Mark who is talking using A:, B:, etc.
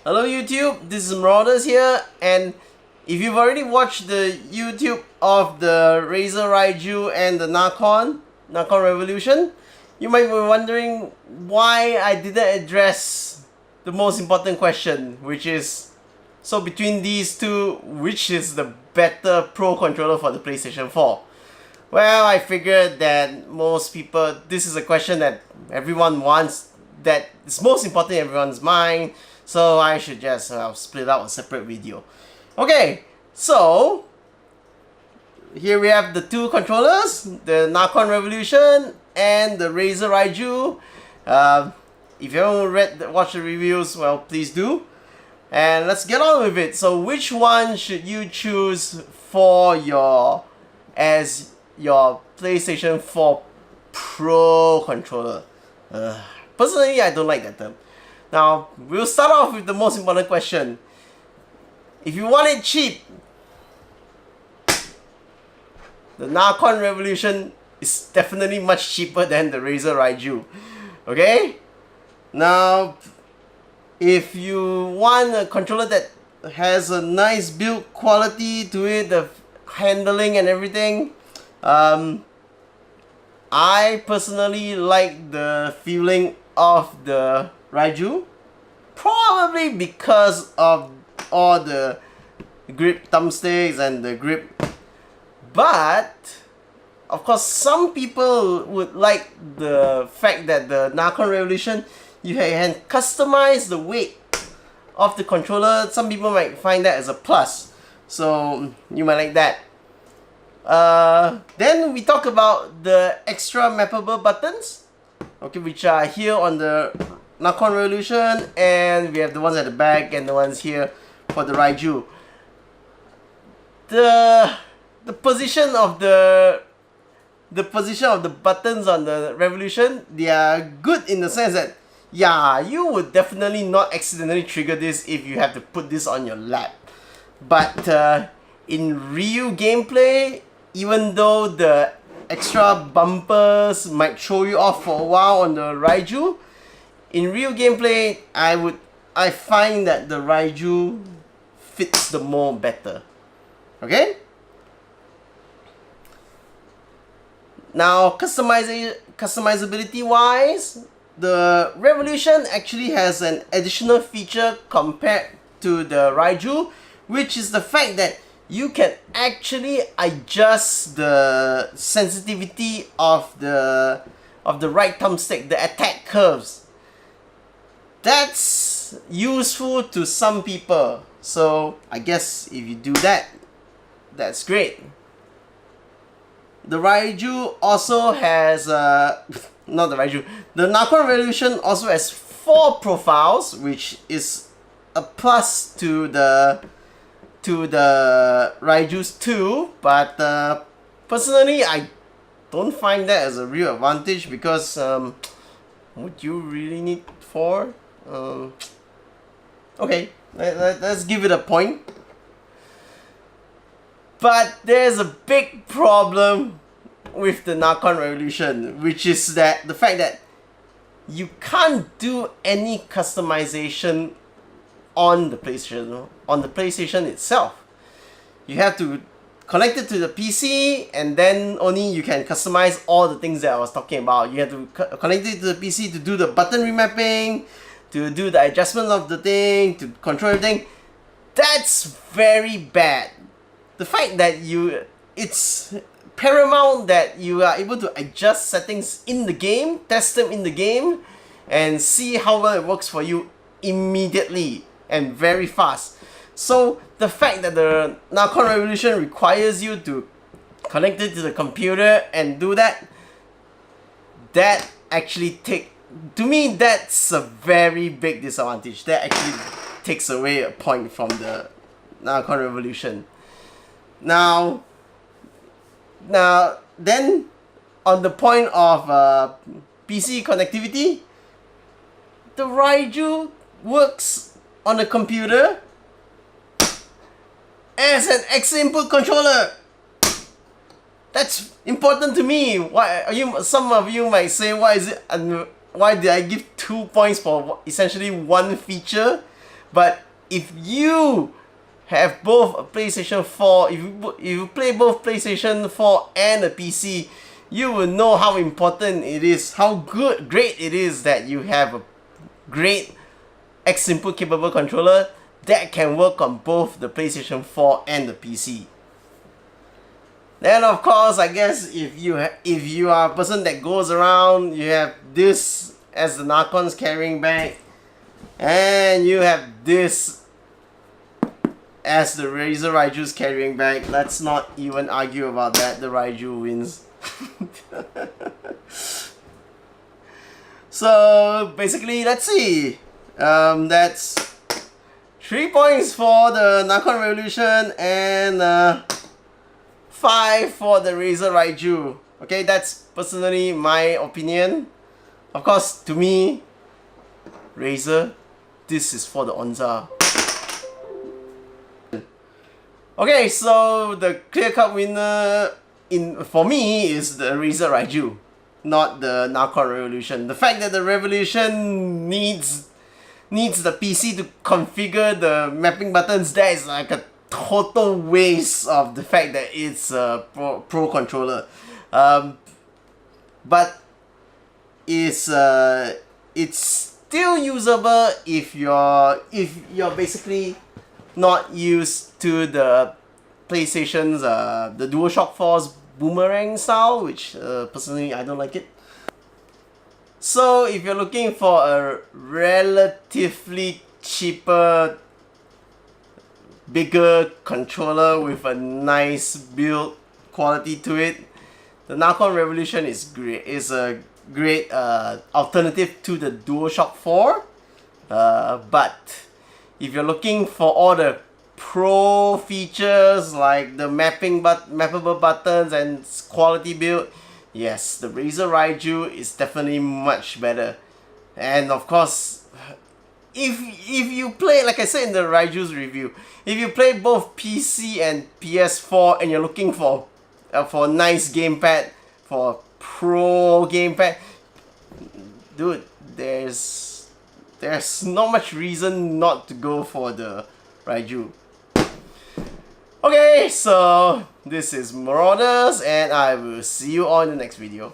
A: Hello YouTube, this is Marauders here, and if you've already watched the YouTube of the Razer Raiju and the Nacon Revolution, you might be wondering why I didn't address the most important question, which is, so between these two, which is the better Pro Controller for the PlayStation 4? Well, I figured that most people, this is a question that everyone wants, that is most important in everyone's mind, so I should just split out a separate video. Okay, so here we have the two controllers, the Nacon Revolution and the Razer Raiju. If you haven't watched the reviews, well, please do. And let's get on with it. So which one should you choose for your PlayStation 4 Pro Controller? Personally, I don't like that term. Now, we'll start off with the most important question. If you want it cheap, the Nacon Revolution is definitely much cheaper than the Razer Raiju. Okay? Now, if you want a controller that has a nice build quality to it, the handling and everything, I personally like the feeling of the Raiju, probably because of all the grip thumbsticks and the grip. But of course, some people would like the fact that the Nacon Revolution, you can customize the weight of the controller. Some people might find that as a plus, so you might like that. Then we talk about the extra mappable buttons, okay, which are here on the Nacon Revolution, and we have the ones at the back and the ones here for the Raiju. The position of the buttons on the Revolution, they are good in the sense that, yeah, you would definitely not accidentally trigger this if you have to put this on your lap. But in real gameplay, even though the extra bumpers might throw you off for a while on the Raiju, in real gameplay, I find that the Raiju fits the mold better. Okay? Now, customizability wise, the Revolution actually has an additional feature compared to the Raiju, which is the fact that you can actually adjust the sensitivity of the right thumbstick, the attack curves. That's useful to some people. So I guess if you do that, that's great. The Raiju also has not the Raiju. The Nacon Revolution also has 4 profiles, which is a plus to the Raiju's 2, but personally I don't find that as a real advantage, because would you really need 4? Okay, let's give it a point. But there's a big problem with the Nacon Revolution, which is that the fact that you can't do any customization on the PlayStation itself. You have to connect it to the PC, and then only you can customize all the things that I was talking about. You have to connect it to the PC to do the button remapping, to do the adjustment of the thing, to control everything. That's very bad. The fact that it's paramount that you are able to adjust settings in the game, test them in the game, and see how well it works for you immediately and very fast. So the fact that the Nacon Revolution requires you to connect it to the computer and do that, that actually to me, that's a very big disadvantage. That actually takes away a point from the Nacon Revolution. Now then, on the point of PC connectivity, the Raiju works on a computer as an X input controller. That's important to me. Some of you might say, why did I give 2 points for essentially one feature? But if you have both a PlayStation 4, if you play both PlayStation 4 and a PC, you will know how important it is, how great it is that you have a great X-input capable controller that can work on both the PlayStation 4 and the PC. Then of course, I guess if you are a person that goes around, you have this as the Nacon's carrying bag, and you have this as the Razer Raiju's carrying bag. Let's not even argue about that. The Raiju wins. So basically, let's see. That's 3 points for the Nacon Revolution and 5 for the Razer Raiju. Okay, that's personally my opinion. Of course, to me, Razer, this is for the Onza. Okay, so the clear-cut winner for me is the Razer Raiju, not the Nacon Revolution. The fact that the Revolution needs the PC to configure the mapping buttons, that is like a total waste of the fact that it's a Pro controller. But it's still usable if you're basically not used to the PlayStation's the DualShock 4's boomerang style, which personally I don't like it. So if you're looking for a relatively cheaper, bigger controller with a nice build quality to it, the Nacon Revolution is great. Is a great alternative to the DualShock 4. But if you're looking for all the pro features like the mappable buttons and quality build, yes, the Razer Raiju is definitely much better. And of course, if you play, like I said in the Raiju's review, if you play both PC and PS4 and you're looking for a nice gamepad, for a pro gamepad, dude, there's not much reason not to go for the Raiju. Okay, so this is Marauders, and I will see you on the next video.